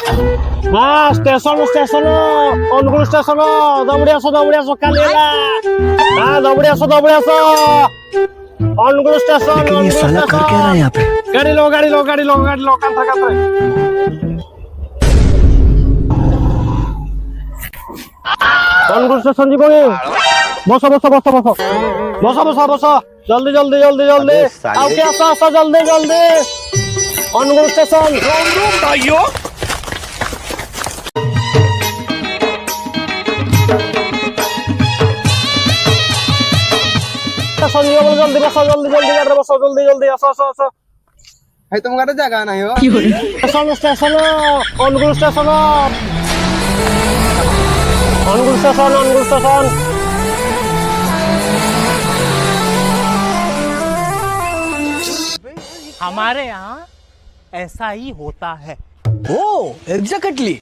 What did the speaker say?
हाँ station station Angul station दौड़ी आसो काली हाँ दौड़ी आसो अनुगुल स्टेशन लेकिन ये साला कर क्या रहा है यहाँ पे? गाड़ी लो कांथा अनुगुल स्टेशन जी कोई बसो जल्दी आओ के आसो जल्दी अनुगुल स्टेशन भाइयों जल्दी बसो जल्दी आसो भाई तुम्हारा जगह नहीं हो स्टेशन अनुगुल स्टेशन हमारे यहाँ ऐसा ही होता है। ओ एग्जैक्टली